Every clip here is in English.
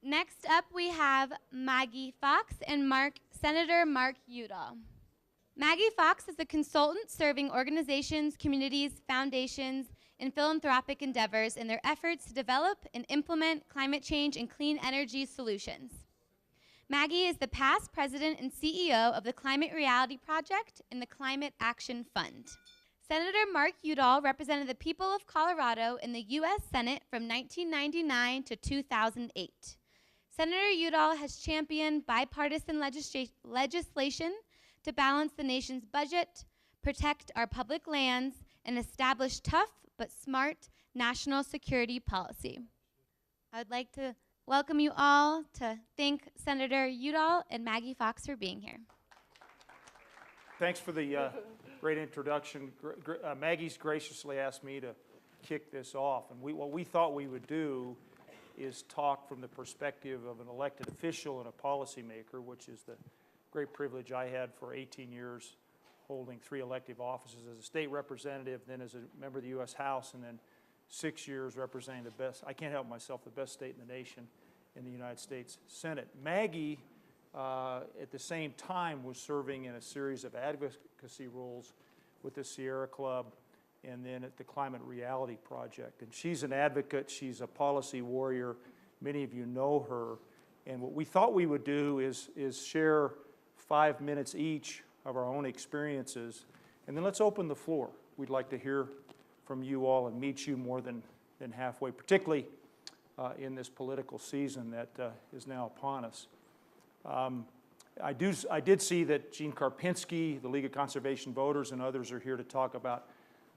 Next up, we have Maggie Fox and Senator Mark Udall. Maggie Fox is a consultant serving organizations, communities, foundations, and philanthropic endeavors in their efforts to develop and implement climate change and clean energy solutions. Maggie is the past president and CEO of the Climate Reality Project and the Climate Action Fund. Senator Mark Udall represented the people of Colorado in the U.S. Senate from 1999 to 2008. Senator Udall has championed bipartisan legislation to balance the nation's budget, protect our public lands, and establish tough but smart national security policy. I would like to welcome you all to thank Senator Udall and Maggie Fox for being here. Thanks for the great introduction. Maggie's graciously asked me to kick this off. And what we thought we would do is talk from the perspective of an elected official and a policymaker, which is the great privilege I had for 18 years holding 3 elective offices as a state representative, then as a member of the U.S. House, and then 6 years representing the best, I can't help myself, the best state in the nation in the United States Senate. Maggie, at the same time, was serving in a series of advocacy roles with the Sierra Club and then at the Climate Reality Project. And she's an advocate, she's a policy warrior, many of you know her. And what we thought we would do is share 5 minutes each of our own experiences, and then let's open the floor. We'd like to hear from you all and meet you more than halfway, particularly in this political season that is now upon us. I did see that Gene Karpinski, the League of Conservation Voters, and others are here to talk about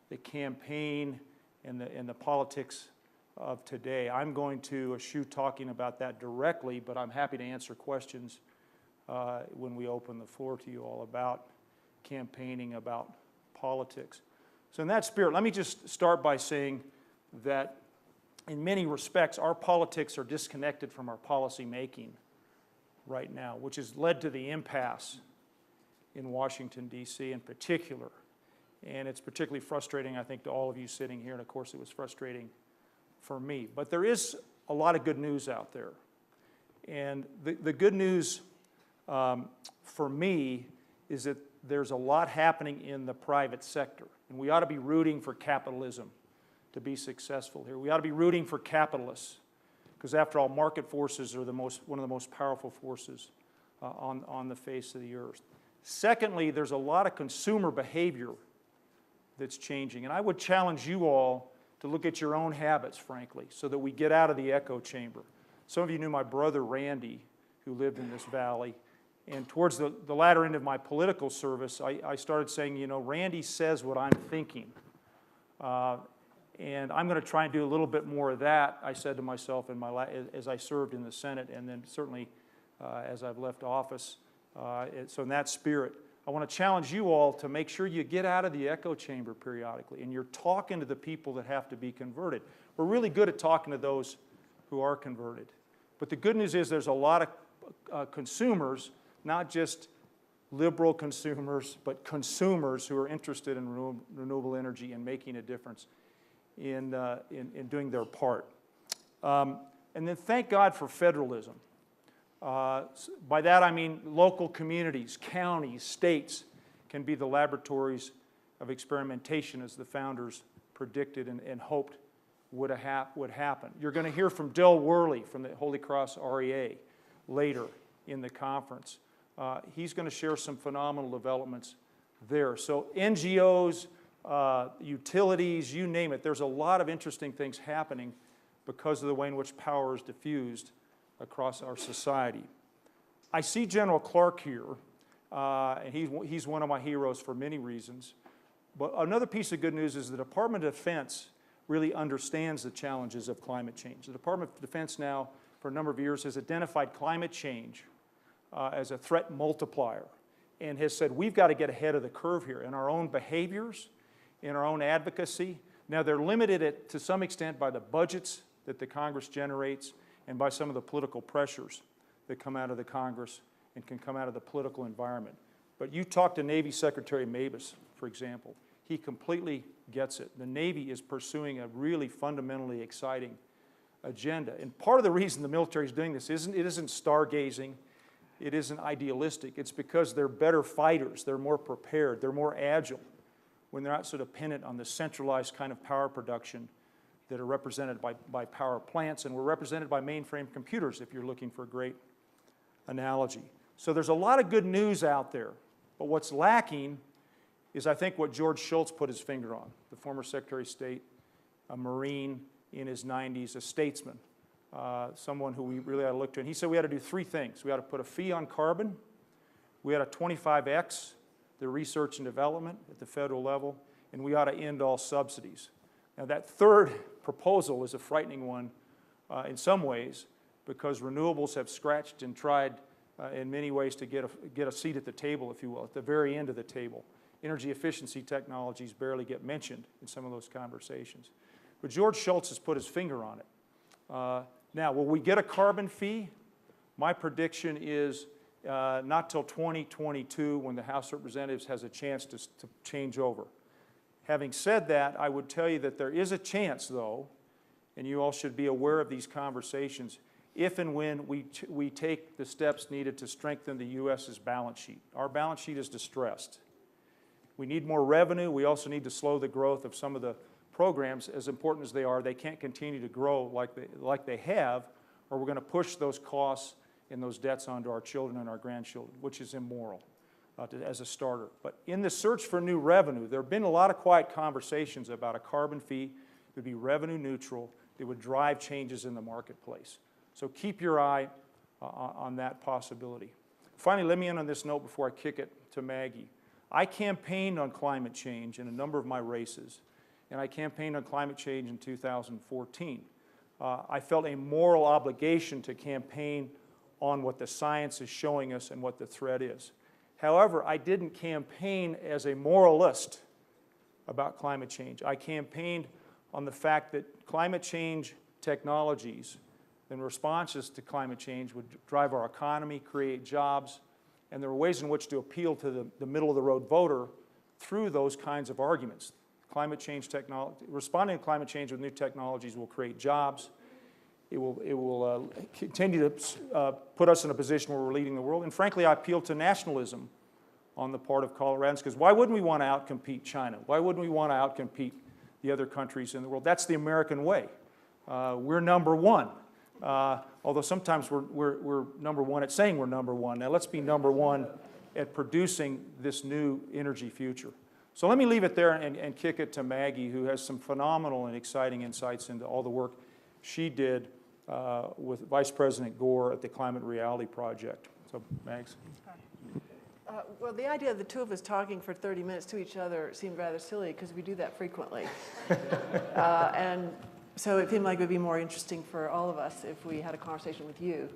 the campaign and the politics of today. I'm going to eschew talking about that directly, but I'm happy to answer questions when we open the floor to you all about campaigning, about politics. So in that spirit, let me just start by saying that in many respects, our politics are disconnected from our policy making right now, which has led to the impasse in Washington, D.C. in particular. And it's particularly frustrating, I think, to all of you sitting here, and of course it was frustrating for me. But there is a lot of good news out there. And the good news for me is that there's a lot happening in the private sector. And we ought to be rooting for capitalism to be successful here. We ought to be rooting for capitalists, because after all, market forces are one of the most powerful forces on the face of the earth. Secondly, there's a lot of consumer behavior that's changing. And I would challenge you all to look at your own habits, frankly, so that we get out of the echo chamber. Some of you knew my brother, Randy, who lived in this valley. And towards the latter end of my political service, I started saying, you know, Randy says what I'm thinking. And I'm going to try and do a little bit more of that, I said to myself as I served in the Senate, and then certainly as I've left office. So in that spirit, I want to challenge you all to make sure you get out of the echo chamber periodically and you're talking to the people that have to be converted. We're really good at talking to those who are converted. But the good news is there's a lot of consumers, not just liberal consumers, but consumers who are interested in renewable energy and making a difference in doing their part. And then thank God for federalism. By that I mean local communities, counties, states can be the laboratories of experimentation as the founders predicted and hoped would happen. You're going to hear from Del Worley from the Holy Cross REA later in the conference. He's going to share some phenomenal developments there. So NGOs, utilities, you name it, there's a lot of interesting things happening because of the way in which power is diffused across our society. I see General Clark here, and he's one of my heroes for many reasons. But another piece of good news is the Department of Defense really understands the challenges of climate change. The Department of Defense now, for a number of years, has identified climate change as a threat multiplier and has said we've got to get ahead of the curve here in our own behaviors, in our own advocacy. Now they're limited to some extent by the budgets that the Congress generates and by some of the political pressures that come out of the Congress and can come out of the political environment. But you talk to Navy Secretary Mabus, for example, he completely gets it. The Navy is pursuing a really fundamentally exciting agenda. And part of the reason the military is doing this isn't stargazing, it isn't idealistic. It's because they're better fighters, they're more prepared, they're more agile when they're not so dependent on the centralized kind of power production that are represented by power plants, and we're represented by mainframe computers, if you're looking for a great analogy. So there's a lot of good news out there, but what's lacking is, I think, what George Shultz put his finger on, the former Secretary of State, a Marine in his 90s, a statesman, someone who we really ought to look to. And he said we ought to do three things. We ought to put a fee on carbon, we ought to 25X the research and development at the federal level, and we ought to end all subsidies. Now that third proposal is a frightening one in some ways, because renewables have scratched and tried in many ways to get a seat at the table, if you will, at the very end of the table. Energy efficiency technologies barely get mentioned in some of those conversations. But George Shultz has put his finger on it. Now, will we get a carbon fee? My prediction is not till 2022, when the House of Representatives has a chance to change over. Having said that, I would tell you that there is a chance, though, and you all should be aware of these conversations, if and when we take the steps needed to strengthen the U.S.'s balance sheet. Our balance sheet is distressed. We need more revenue. We also need to slow the growth of some of the programs. As important as they are, they can't continue to grow like they have, or we're going to push those costs and those debts onto our children and our grandchildren, which is immoral as a starter. But in the search for new revenue, there have been a lot of quiet conversations about a carbon fee that would be revenue neutral, that would drive changes in the marketplace. So keep your eye on that possibility. Finally, let me end on this note before I kick it to Maggie. I campaigned on climate change in a number of my races, and I campaigned on climate change in 2014. I felt a moral obligation to campaign on what the science is showing us and what the threat is. However, I didn't campaign as a moralist about climate change. I campaigned on the fact that climate change technologies and responses to climate change would drive our economy, create jobs, and there were ways in which to appeal to the middle-of-the-road voter through those kinds of arguments. Climate change responding to climate change with new technologies will create jobs. It will continue to put us in a position where we're leading the world. And frankly, I appeal to nationalism on the part of Coloradans, because why wouldn't we want to outcompete China? Why wouldn't we want to outcompete the other countries in the world? That's the American way. We're number one. Although sometimes we're number one at saying we're number one. Now let's be number one at producing this new energy future. So let me leave it there and kick it to Maggie, who has some phenomenal and exciting insights into all the work she did with Vice President Gore at the Climate Reality Project. So, Mags. Well, the idea of the two of us talking for 30 minutes to each other seemed rather silly, because we do that frequently. And so it seemed like it would be more interesting for all of us if we had a conversation with you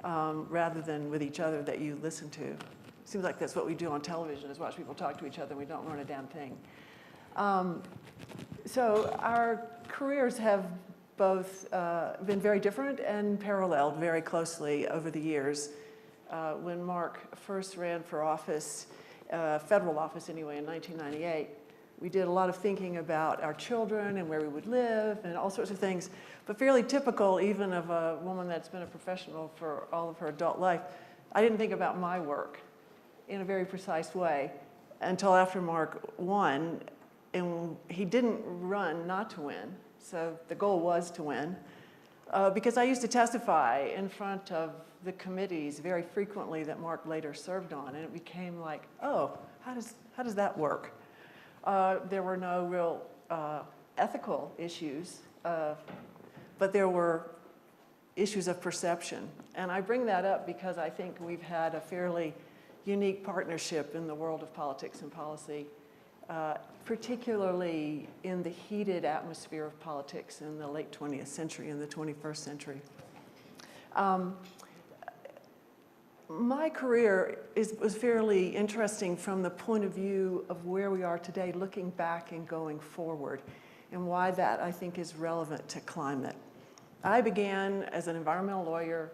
rather than with each other that you listen to. Seems like that's what we do on television, is watch people talk to each other and we don't learn a damn thing. So our careers have both been very different and paralleled very closely over the years. When Mark first ran for office, federal office anyway, in 1998, we did a lot of thinking about our children and where we would live and all sorts of things, but fairly typical even of a woman that's been a professional for all of her adult life. I didn't think about my work in a very precise way until after Mark won, and he didn't run not to win, so the goal was to win, because I used to testify in front of the committees very frequently that Mark later served on, and it became like, oh, how does that work? There were no real ethical issues, but there were issues of perception. And I bring that up because I think we've had a fairly unique partnership in the world of politics and policy, particularly in the heated atmosphere of politics in the late 20th century and the 21st century. My career was fairly interesting from the point of view of where we are today, looking back and going forward, and why that, I think, is relevant to climate. I began as an environmental lawyer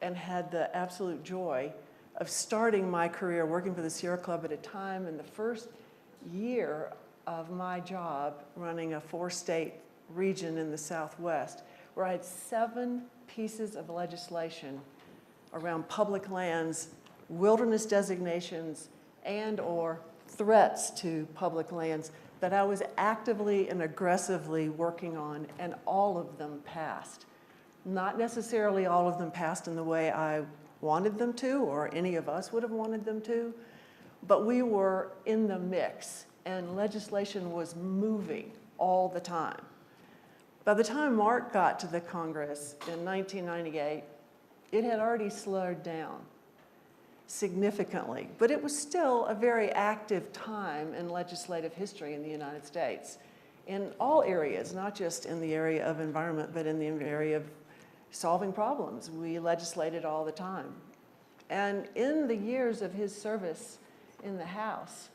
and had the absolute joy of starting my career working for the Sierra Club at a time in the first year of my job running a 4-state region in the Southwest, write 7 pieces of legislation around public lands, wilderness designations, and/or threats to public lands that I was actively and aggressively working on, and all of them passed. Not necessarily all of them passed in the way I wanted them to, or any of us would have wanted them to, but we were in the mix, and legislation was moving all the time. By the time Mark got to the Congress in 1998, it had already slowed down significantly, but it was still a very active time in legislative history in the United States, in all areas, not just in the area of environment, but in the area of solving problems. We legislated all the time. And in the years of his service in the House,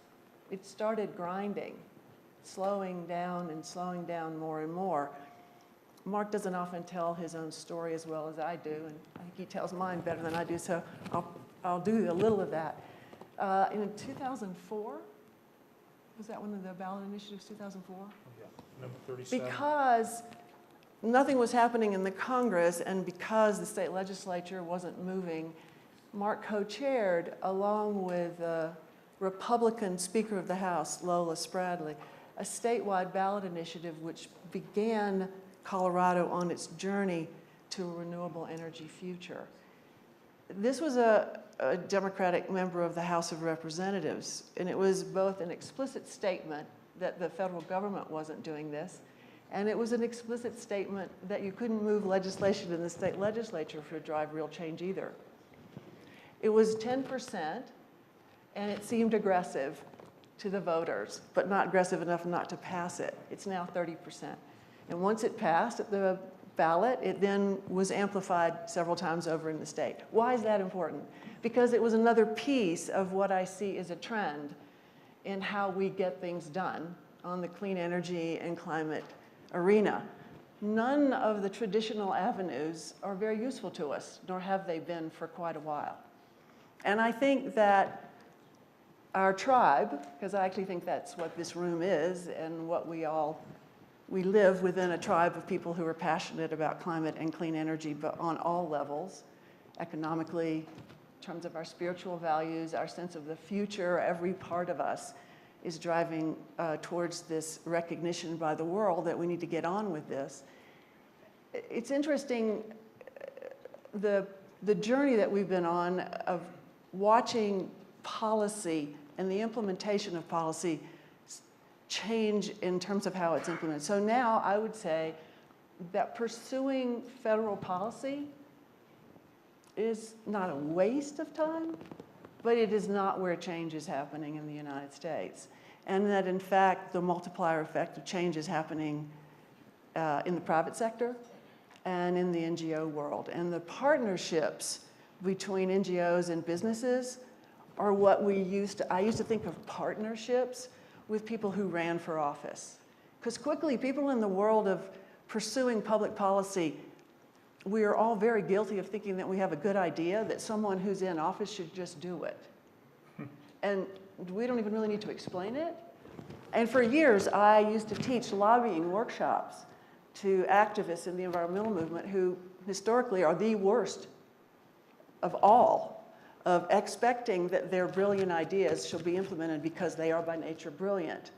it started grinding, slowing down more and more. Mark doesn't often tell his own story as well as I do, and I think he tells mine better than I do, so I'll do a little of that. In 2004, was that one of the ballot initiatives, 2004? Yeah, number 37. Because nothing was happening in the Congress, and because the state legislature wasn't moving, Mark co-chaired, along with Republican Speaker of the House, Lola Spradley, a statewide ballot initiative which began Colorado on its journey to a renewable energy future. This was a Democratic member of the House of Representatives, and it was both an explicit statement that the federal government wasn't doing this, and it was an explicit statement that you couldn't move legislation in the state legislature to drive real change either. It was 10%, and it seemed aggressive to the voters, but not aggressive enough not to pass it. It's now 30%. And once it passed at the ballot, it then was amplified several times over in the state. Why is that important? Because it was another piece of what I see as a trend in how we get things done on the clean energy and climate arena. None of the traditional avenues are very useful to us, nor have they been for quite a while. And I think that our tribe, because I actually think that's what this room is and what we live within a tribe of people who are passionate about climate and clean energy, but on all levels, economically, in terms of our spiritual values, our sense of the future. Every part of us is driving towards this recognition by the world that we need to get on with this. It's interesting, the journey that we've been on of watching policy and the implementation of policy change in terms of how it's implemented. So now I would say that pursuing federal policy is not a waste of time, but it is not where change is happening in the United States. And that in fact, the multiplier effect of change is happening in the private sector and in the NGO world. And the partnerships between NGOs and businesses are what I used to think of partnerships with people who ran for office. Because quickly, people in the world of pursuing public policy, we are all very guilty of thinking that we have a good idea, that someone who's in office should just do it. And we don't even really need to explain it. And for years, I used to teach lobbying workshops to activists in the environmental movement who historically are the worst of all, of expecting that their brilliant ideas shall be implemented because they are by nature brilliant.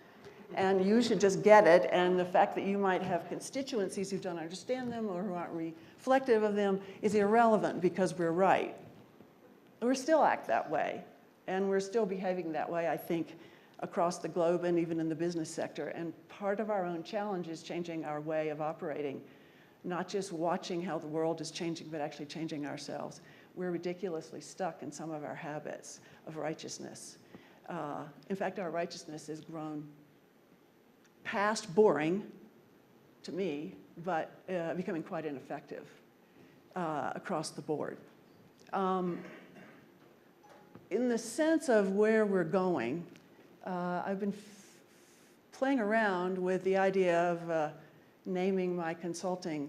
And you should just get it, and the fact that you might have constituencies who don't understand them or who aren't reflective of them is irrelevant because we're right. We still act that way, and we're still behaving that way, I think, across the globe and even in the business sector. And part of our own challenge is changing our way of operating, not just watching how the world is changing, but actually changing ourselves. We're ridiculously stuck in some of our habits of righteousness. In fact, our righteousness has grown past boring to me, but becoming quite ineffective across the board. In the sense of where we're going, I've been playing around with the idea of naming my consulting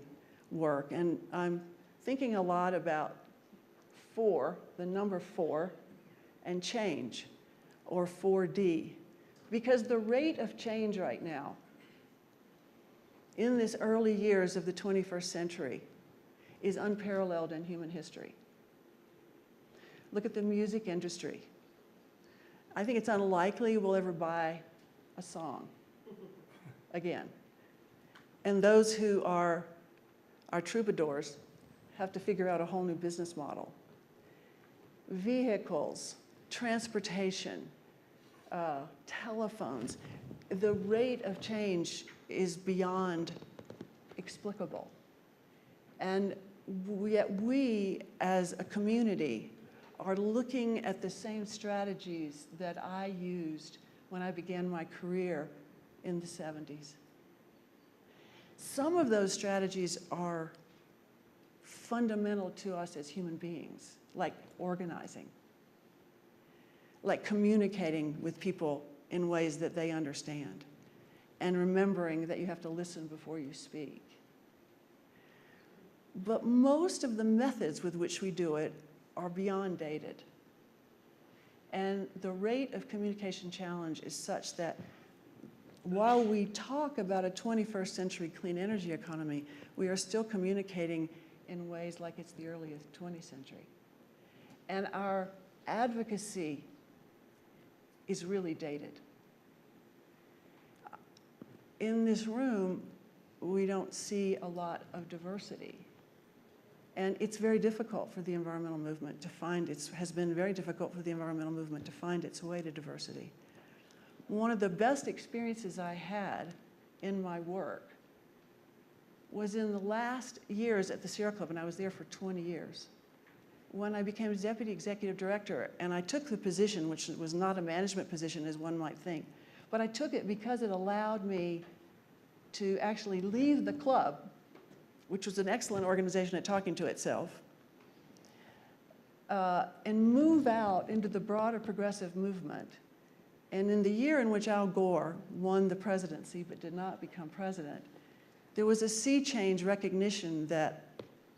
work, and I'm thinking a lot about the number 4, and change, or 4D. Because the rate of change right now in this early years of the 21st century is unparalleled in human history. Look at the music industry. I think it's unlikely we'll ever buy a song again. And those who are our troubadours have to figure out a whole new business model. Vehicles, transportation, telephones, the rate of change is beyond explicable. And yet we, as a community, are looking at the same strategies that I used when I began my career in the 70s. Some of those strategies are fundamental to us as human beings, like organizing, like communicating with people in ways that they understand, and remembering that you have to listen before you speak. But most of the methods with which we do it are beyond dated. And the rate of communication challenge is such that while we talk about a 21st century clean energy economy, we are still communicating in ways like it's the earliest 20th century. And our advocacy is really dated. In this room, we don't see a lot of diversity. And it's very difficult for the environmental movement to find, has been very difficult for the environmental movement to find its way to diversity. One of the best experiences I had in my work was in the last years at the Sierra Club, and I was there for 20 years, when I became deputy executive director, and I took the position, which was not a management position as one might think, but I took it because it allowed me to actually leave the club, which was an excellent organization at talking to itself, and move out into the broader progressive movement. And in the year in which Al Gore won the presidency but did not become president, there was a sea change recognition that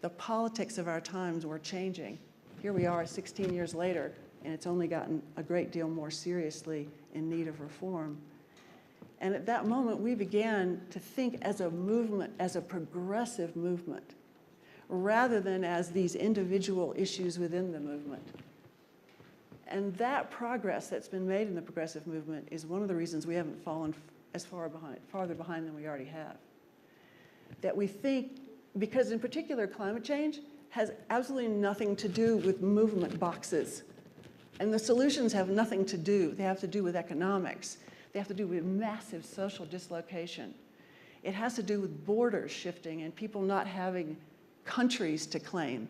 the politics of our times were changing. Here we are 16 years later, and it's only gotten a great deal more seriously in need of reform. And at that moment, we began to think as a movement, as a progressive movement, rather than as these individual issues within the movement. And that progress that's been made in the progressive movement is one of the reasons we haven't fallen as farther behind than we already have. That we think, because in particular climate change has absolutely nothing to do with movement boxes. And the solutions have nothing to do, they have to do with economics. They have to do with massive social dislocation. It has to do with borders shifting and people not having countries to claim.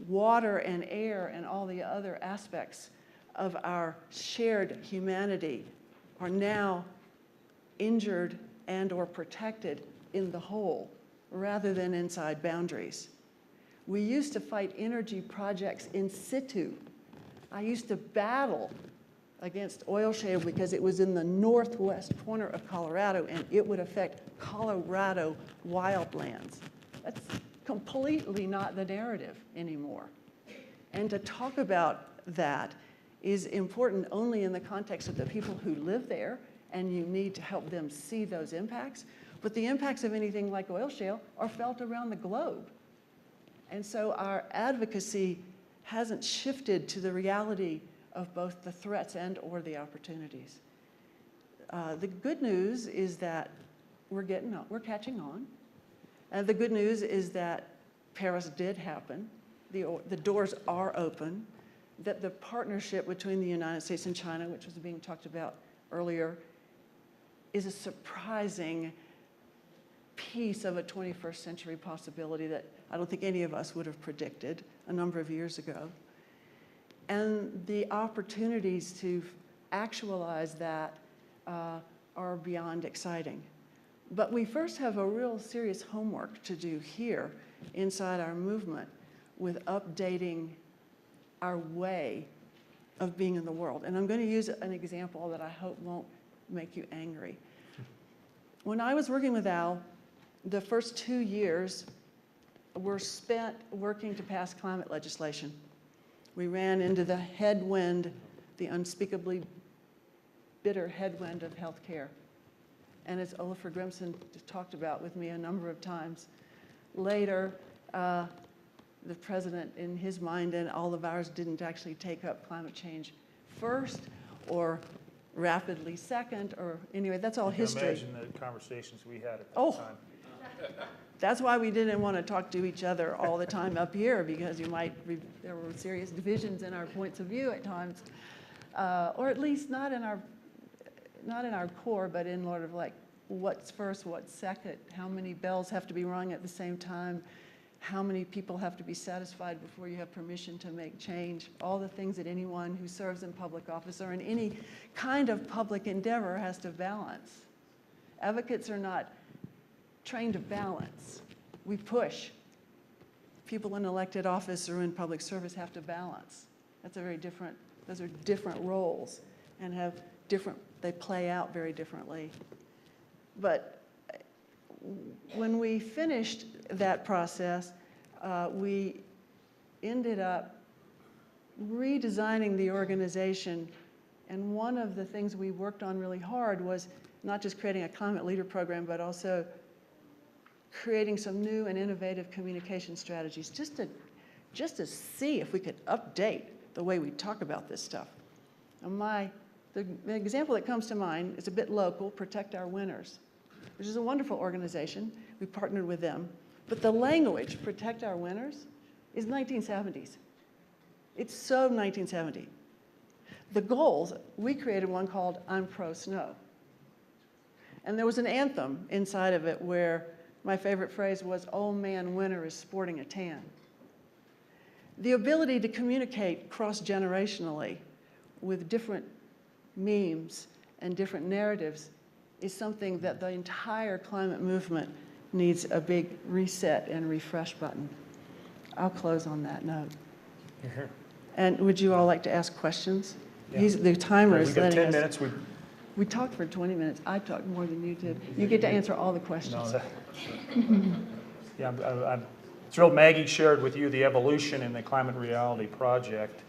Water and air and all the other aspects of our shared humanity are now injured and or protected in the whole rather than inside boundaries. We used to fight energy projects in situ. I used to battle against oil shale because it was in the northwest corner of Colorado and it would affect Colorado wildlands. That's completely not the narrative anymore. And to talk about that is important only in the context of the people who live there, and you need to help them see those impacts. But the impacts of anything like oil shale are felt around the globe. And so our advocacy hasn't shifted to the reality of both the threats and or the opportunities. The good news is that we're catching on. And the good news is that Paris did happen. The doors are open. That the partnership between the United States and China, which was being talked about earlier, is a surprising piece of a 21st century possibility that I don't think any of us would have predicted a number of years ago. And the opportunities to actualize that are beyond exciting. But we first have a real serious homework to do here inside our movement with updating our way of being in the world. And I'm going to use an example that I hope won't make you angry. When I was working with Al, the first 2 years were spent working to pass climate legislation. We ran into the headwind, the unspeakably bitter headwind of healthcare. And as Olafur Grimson talked about with me a number of times, later, the president, in his mind and all of ours, didn't actually take up climate change first or rapidly second, or anyway, that's all history. Imagine the conversations we had at that Oh. time. That's why we didn't want to talk to each other all the time up here, because there were serious divisions in our points of view at times, or at least not in our core, but in sort of like what's first, what's second, how many bells have to be rung at the same time, how many people have to be satisfied before you have permission to make change, all the things that anyone who serves in public office or in any kind of public endeavor has to balance. Advocates are not trained to balance. We push. People in elected office or in public service have to balance. Those are different roles and they play out very differently. But when we finished that process, we ended up redesigning the organization. And one of the things we worked on really hard was not just creating a climate leader program, but also creating some new and innovative communication strategies, just to see if we could update the way we talk about this stuff. And the example that comes to mind is a bit local, Protect Our Winners, which is a wonderful organization. We partnered with them. But the language, Protect Our Winners, is 1970s. It's so 1970. The goals, we created one called I'm Pro Snow. And there was an anthem inside of it where my favorite phrase was, "Old man winter is sporting a tan." The ability to communicate cross-generationally with different memes and different narratives is something that the entire climate movement needs a big reset and refresh button. I'll close on that note. And would you all like to ask questions? Yeah. The timer is We've got letting 10 us. minutes. We talked for 20 minutes. I talked more than you did. You get to answer all the questions. Yeah, I'm thrilled Maggie shared with you the evolution in the Climate Reality Project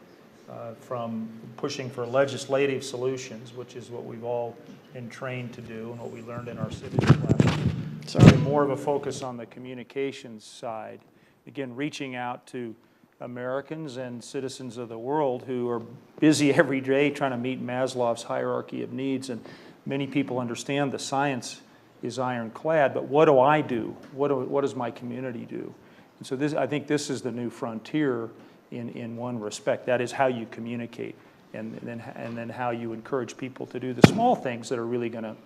from pushing for legislative solutions, which is what we've all been trained to do and what we learned in our civics class. Sorry. More of a focus on the communications side. Again, reaching out to Americans and citizens of the world who are busy every day trying to meet Maslow's hierarchy of needs. And many people understand the science is ironclad, but what do I do? What does my community do? And so I think this is the new frontier in one respect. That is how you communicate and then how you encourage people to do the small things that are really going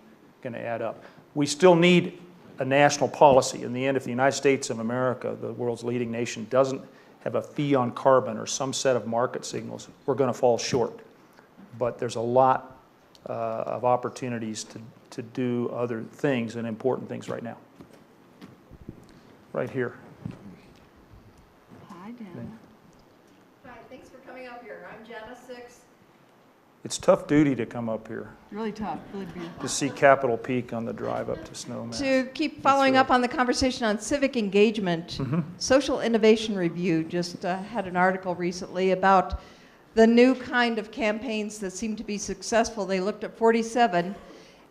to add up. We still need a national policy. In the end, if the United States of America, the world's leading nation, doesn't have a fee on carbon or some set of market signals, we're going to fall short. But there's a lot of opportunities to do other things and important things right now. Right here. Hi, Dana. Hi, thanks for coming up here. I'm Jenna Six. It's tough duty to come up here Really tough, really beautiful. to see Capitol Peak on the drive up to Snowmass. To keep following up on the conversation on civic engagement, Social Innovation Review just had an article recently about the new kind of campaigns that seem to be successful. They looked at 47,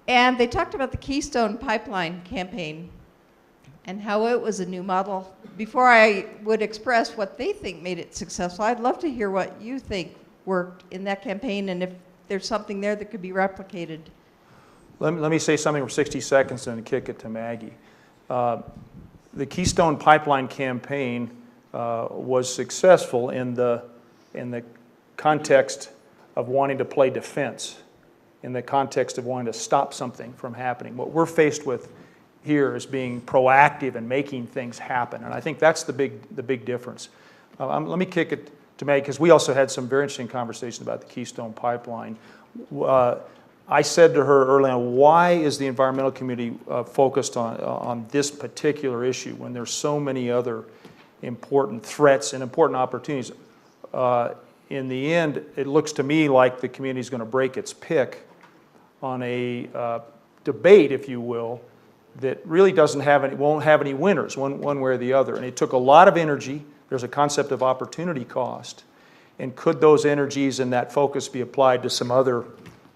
and they talked about the Keystone Pipeline campaign and how it was a new model. Before I would express what they think made it successful, I'd love to hear what you think worked in that campaign and if there's something there that could be replicated. Let me say something for 60 seconds and then kick it to Maggie. The Keystone Pipeline campaign was successful in the context of wanting to play defense, in the context of wanting to stop something from happening. What we're faced with here is being proactive and making things happen, and I think that's the big difference. Let me kick it to Maggie, because we also had some very interesting conversations about the Keystone Pipeline. I said to her early on, why is the environmental community focused on this particular issue when there's so many other important threats and important opportunities? In the end, it looks to me like the community is going to break its pick on a debate, if you will, that really won't have any winners one way or the other. And it took a lot of energy. There's a concept of opportunity cost. And could those energies and that focus be applied to some other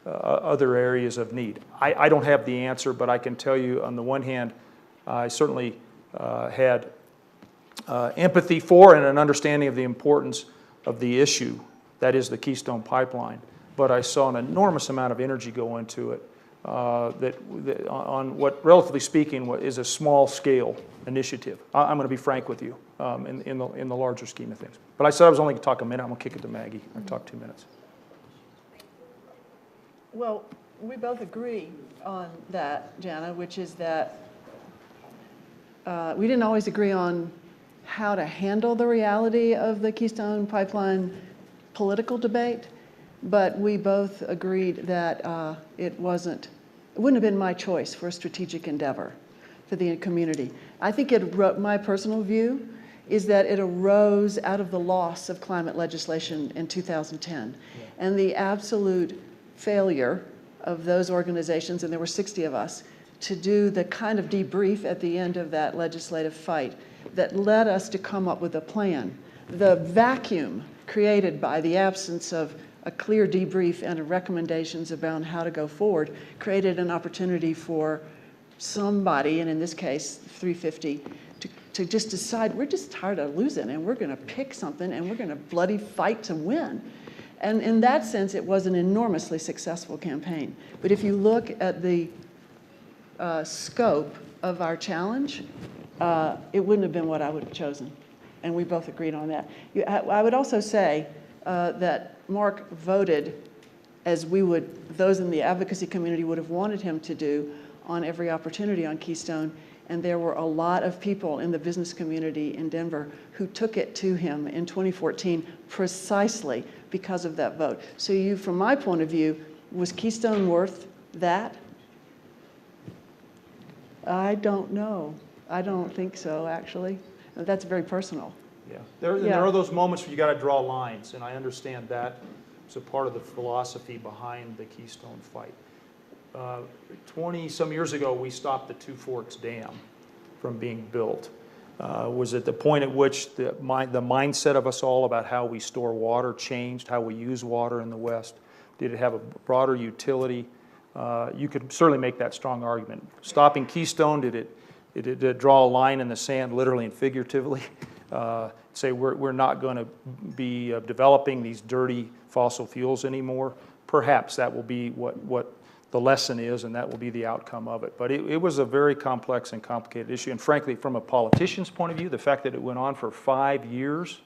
other areas of need. I don't have the answer, but I can tell you on the one hand, I certainly had empathy for and an understanding of the importance of the issue, that is the Keystone Pipeline. But I saw an enormous amount of energy go into it that on what, relatively speaking, what is a small-scale initiative. I'm going to be frank with you in the larger scheme of things. But I said I was only going to talk a minute. I'm going to kick it to Maggie. I talked 2 minutes. Well, we both agree on that, Jana, which is that we didn't always agree on how to handle the reality of the Keystone Pipeline political debate, but we both agreed that it wouldn't have been my choice for a strategic endeavor for the community. I think my personal view is that it arose out of the loss of climate legislation in 2010 and the absolute failure of those organizations, and there were 60 of us, to do the kind of debrief at the end of that legislative fight that led us to come up with a plan. The vacuum created by the absence of a clear debrief and recommendations about how to go forward created an opportunity for somebody, and in this case 350, to just decide we're just tired of losing and we're going to pick something and we're going to bloody fight to win. And in that sense, it was an enormously successful campaign. But if you look at the scope of our challenge, it wouldn't have been what I would have chosen. And we both agreed on that. I would also say that Mark voted as those in the advocacy community would have wanted him to do on every opportunity on Keystone. And there were a lot of people in the business community in Denver who took it to him in 2014 precisely because of that vote. So from my point of view, was Keystone worth that? I don't know. I don't think so, actually. That's very personal. Yeah, there are those moments where you got to draw lines, and I understand that is a part of the philosophy behind the Keystone fight. 20-some years ago, we stopped the Two Forks Dam from being built. Was at the point at which the mindset of us all about how we store water changed, how we use water in the West? Did it have a broader utility? You could certainly make that strong argument. Stopping Keystone, did it draw a line in the sand, literally and figuratively? Say we're not going to be developing these dirty fossil fuels anymore? Perhaps that will be what the lesson is, and that will be the outcome of it. But it was a very complex and complicated issue. And frankly, from a politician's point of view, the fact that it went on for 5 years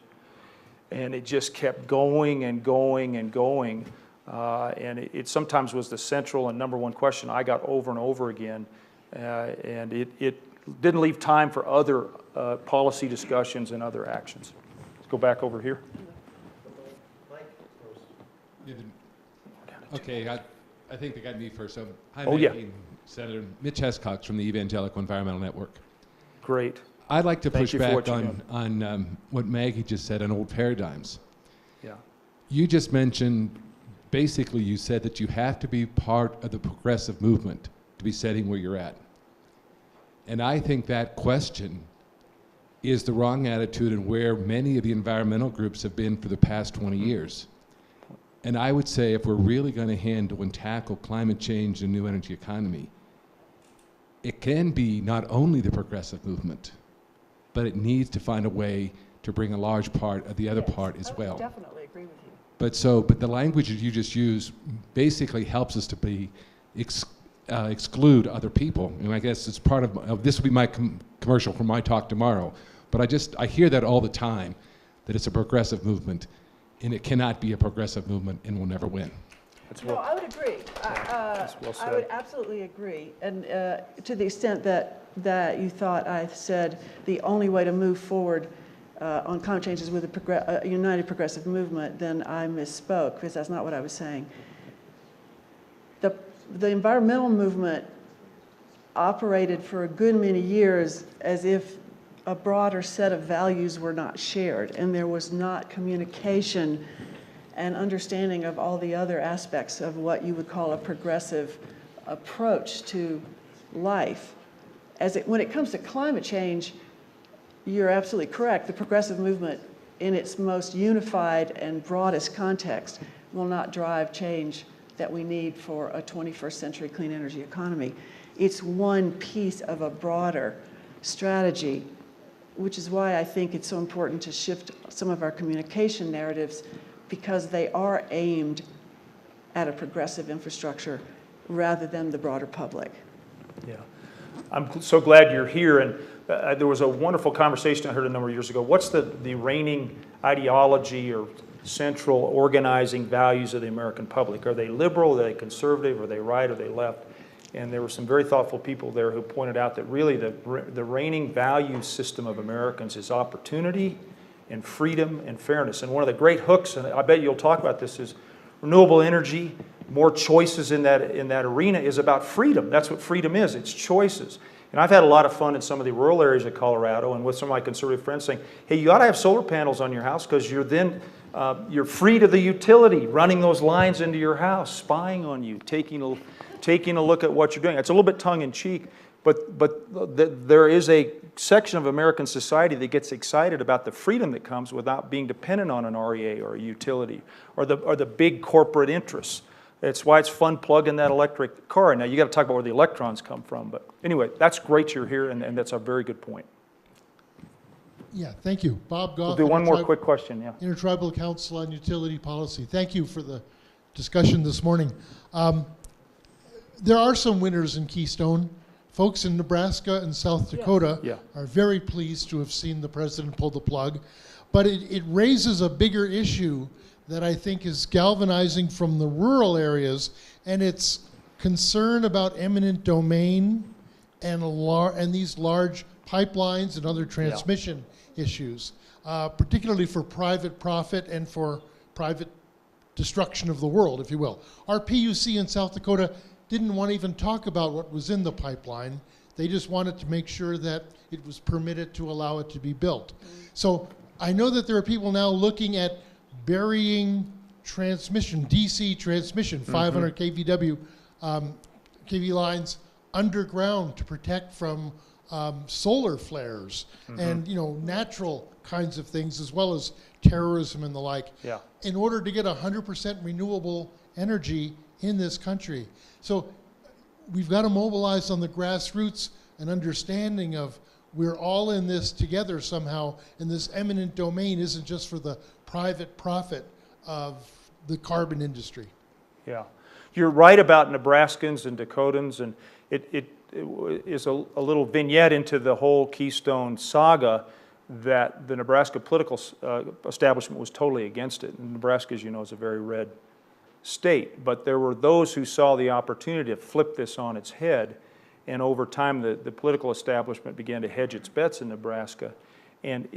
and it just kept going and going and going, and it sometimes was the central and number one question I got over and over again, and it didn't leave time for other policy discussions and other actions. Let's go back over here. Okay, I think they got me first. So, hi, Oh, yeah. Maggie, Senator Mitch Hescox from the Evangelical Environmental Network. Great. I'd like to Thank push you for back what you're on what Maggie just said on old paradigms. Yeah. You just mentioned, basically you said that you have to be part of the progressive movement to be setting where you're at. And I think that question is the wrong attitude and where many of the environmental groups have been for the past 20 years. And I would say if we're really going to handle and tackle climate change and new energy economy, it can be not only the progressive movement, but it needs to find a way to bring a large part of the other part as well. I definitely agree with you. But the language that you just used basically helps us to exclude other people. And I guess it's part of this will be my commercial for my talk tomorrow. But I hear that all the time, that it's a progressive movement. And it cannot be a progressive movement and will never win. No, I would agree. That's well said. I would absolutely agree. And to the extent that you thought I said the only way to move forward on climate change is with a united progressive movement, then I misspoke, because that's not what I was saying. The environmental movement operated for a good many years as if a broader set of values were not shared, and there was not communication and understanding of all the other aspects of what you would call a progressive approach to life. When it comes to climate change, you're absolutely correct. The progressive movement, in its most unified and broadest context, will not drive change that we need for a 21st century clean energy economy. It's one piece of a broader strategy, which is why I think it's so important to shift some of our communication narratives, because they are aimed at a progressive infrastructure rather than the broader public. Yeah. I'm so glad you're here. And there was a wonderful conversation I heard a number of years ago. What's the reigning ideology or central organizing values of the American public? Are they liberal? Are they conservative? Are they right? Are they left? And there were some very thoughtful people there who pointed out that really the reigning value system of Americans is opportunity and freedom and fairness. And one of the great hooks, and I bet you'll talk about this, is renewable energy, more choices in that arena, is about freedom. That's what freedom is. It's choices. And I've had a lot of fun in some of the rural areas of Colorado and with some of my conservative friends saying, hey, you ought to have solar panels on your house because you're then you're free to the utility, running those lines into your house, spying on you, taking a look at what you're doing. It's a little bit tongue-in-cheek, but there is a section of American society that gets excited about the freedom that comes without being dependent on an REA or a utility or the big corporate interests. It's why it's fun plugging that electric car. Now, you got to talk about where the electrons come from. But anyway, that's great you're here, and that's a very good point. Yeah, thank you. Bob Goff. We'll do one more quick question, yeah. Intertribal Council on Utility Policy. Thank you for the discussion this morning. There are some winners in Keystone. Folks in Nebraska and South Dakota are very pleased to have seen the president pull the plug. But it raises a bigger issue that I think is galvanizing from the rural areas, and it's concern about eminent domain and these large pipelines and other transmission issues, particularly for private profit and for private destruction of the world, if you will. Our PUC in South Dakota didn't want to even talk about what was in the pipeline. They just wanted to make sure that it was permitted to allow it to be built. So I know that there are people now looking at burying transmission, DC transmission, 500 kVW kV lines underground to protect from solar flares and natural kinds of things, as well as terrorism and the like, in order to get 100% renewable energy in this country. So we've got to mobilize on the grassroots an understanding of we're all in this together somehow, and this eminent domain isn't just for the private profit of the carbon industry. Yeah, you're right about Nebraskans and Dakotans, and it is a little vignette into the whole Keystone saga that the Nebraska political establishment was totally against it. And Nebraska, as you know, is a very red state, but there were those who saw the opportunity to flip this on its head, and over time the political establishment began to hedge its bets in Nebraska. And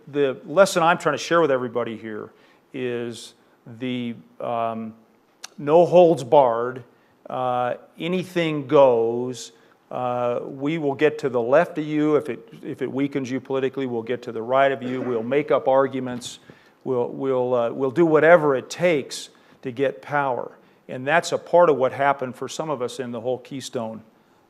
the lesson I'm trying to share with everybody here is the no holds barred, anything goes. We will get to the left of you if it weakens you politically. We'll get to the right of you. We'll make up arguments. We'll do whatever it takes to get power. And that's a part of what happened for some of us in the whole Keystone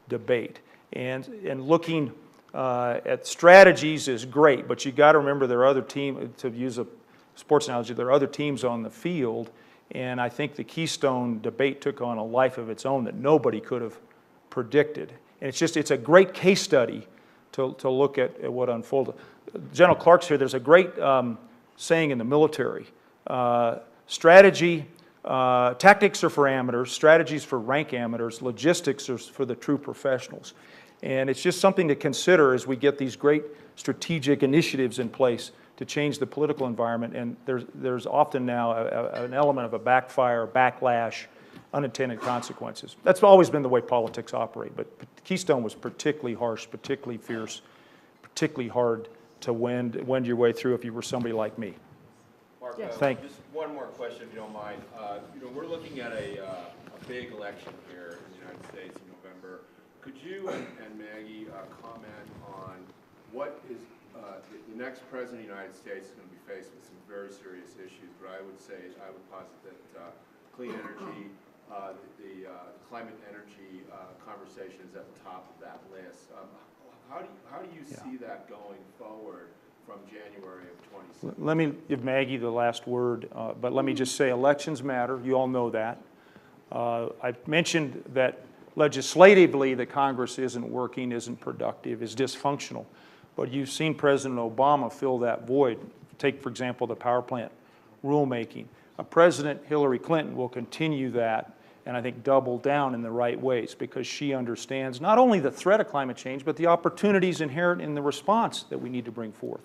debate. And looking at strategies is great, but you got to remember there are other teams, to use a sports analogy, there are other teams on the field, and I think the Keystone debate took on a life of its own that nobody could have predicted. And it's a great case study to look at what unfolded. General Clark's here. There's a great saying in the military, tactics are for amateurs, strategies for rank amateurs, logistics are for the true professionals. And it's just something to consider as we get these great strategic initiatives in place to change the political environment. And there's often now an element of a backfire, backlash, unintended consequences. That's always been the way politics operate, but Keystone was particularly harsh, particularly fierce, particularly hard to wend your way through if you were somebody like me. Mark, Yes. just one more question, if you don't mind. We're looking at a big election here in the United States in November. Could you and Maggie comment on what is the next president of the United States is going to be faced with some very serious issues, but I would posit that clean energy, the climate energy conversation is at the top of that list. How do you see that going forward from January of 2016? Let me give Maggie the last word, but let me just say elections matter. You all know that. I mentioned that legislatively the Congress isn't working, isn't productive, is dysfunctional. But you've seen President Obama fill that void. Take, for example, the power plant rulemaking. President Hillary Clinton will continue that and I think double down in the right ways because she understands not only the threat of climate change, but the opportunities inherent in the response that we need to bring forth.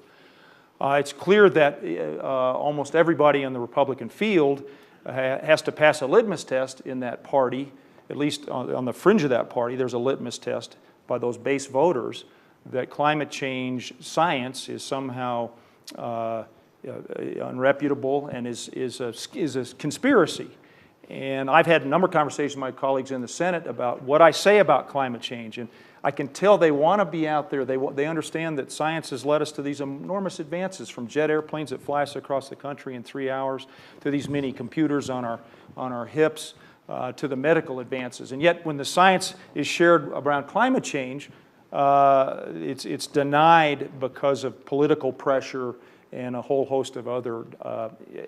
It's clear that almost everybody in the Republican field has to pass a litmus test in that party, at least on the fringe of that party. There's a litmus test by those base voters that climate change science is somehow unreputable and is a conspiracy. And I've had a number of conversations with my colleagues in the Senate about what I say about climate change. And I can tell they want to be out there. They understand that science has led us to these enormous advances, from jet airplanes that fly us across the country in 3 hours, to these mini computers on our hips, to the medical advances. And yet when the science is shared around climate change, it's denied because of political pressure and a whole host of other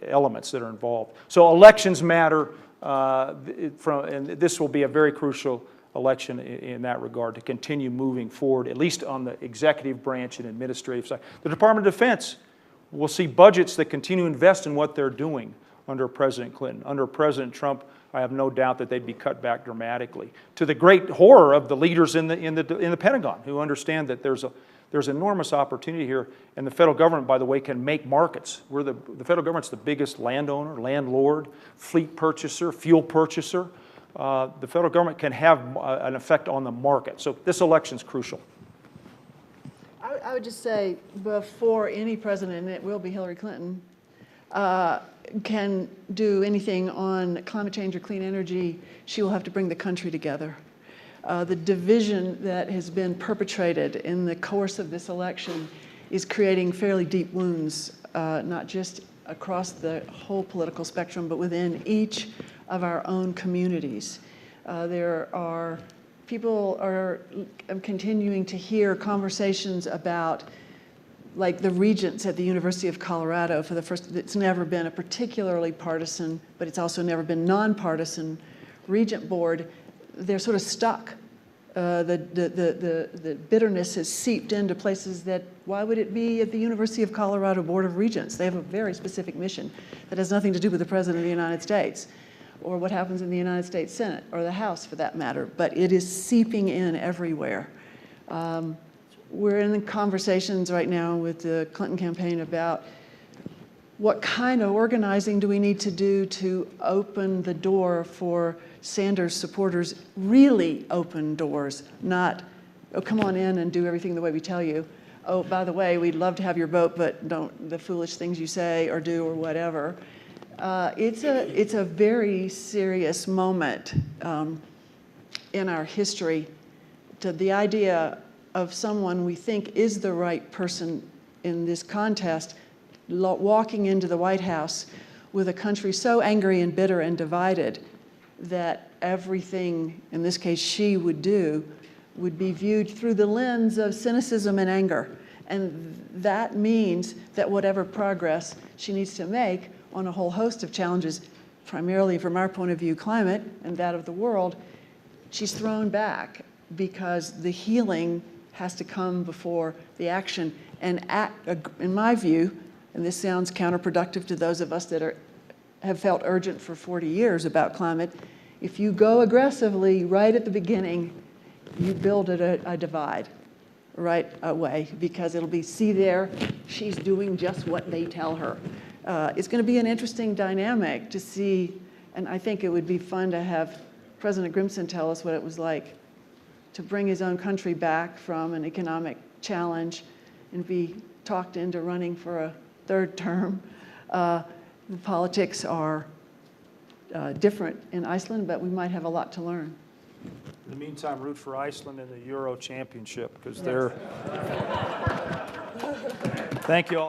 elements that are involved. So elections matter, and this will be a very crucial election in that regard to continue moving forward, at least on the executive branch and administrative side. The Department of Defense will see budgets that continue to invest in what they're doing under President Clinton. Under President Trump, I have no doubt that they'd be cut back dramatically, to the great horror of the leaders in the Pentagon, who understand that there's enormous opportunity here, and the federal government, by the way, can make markets. The federal government's the biggest landowner, landlord, fleet purchaser, fuel purchaser. The federal government can have an effect on the market. So this election's crucial. I would just say, before any president, and it will be Hillary Clinton, can do anything on climate change or clean energy, she will have to bring the country together. The division that has been perpetrated in the course of this election is creating fairly deep wounds, not just across the whole political spectrum, but within each of our own communities. People are continuing to hear conversations about, like, the regents at the University of Colorado. For the first, it's never been a particularly partisan, but it's also never been nonpartisan regent board. They're sort of stuck. The bitterness has seeped into places that, why would it be at the University of Colorado Board of Regents? They have a very specific mission that has nothing to do with the President of the United States, or what happens in the United States Senate, or the House for that matter, but it is seeping in everywhere. We're in conversations right now with the Clinton campaign about what kind of organizing do we need to do to open the door for Sanders supporters, really open doors, not, oh, come on in and do everything the way we tell you. Oh, by the way, we'd love to have your vote, but don't the foolish things you say or do or whatever. It's a very serious moment in our history, to the idea of someone we think is the right person in this contest walking into the White House with a country so angry and bitter and divided that everything, in this case, she would do, would be viewed through the lens of cynicism and anger. And that means that whatever progress she needs to make on a whole host of challenges, primarily from our point of view, climate and that of the world, she's thrown back because the healing has to come before the action. And in my view, and this sounds counterproductive to those of us that have felt urgent for 40 years about climate, if you go aggressively right at the beginning, you build a divide right away, because it'll be, see there, she's doing just what they tell her. It's going to be an interesting dynamic to see, and I think it would be fun to have President Grimson tell us what it was like to bring his own country back from an economic challenge and be talked into running for a third term. The politics are different in Iceland, but we might have a lot to learn. In the meantime, root for Iceland in the Euro Championship, because they're... Thank you all.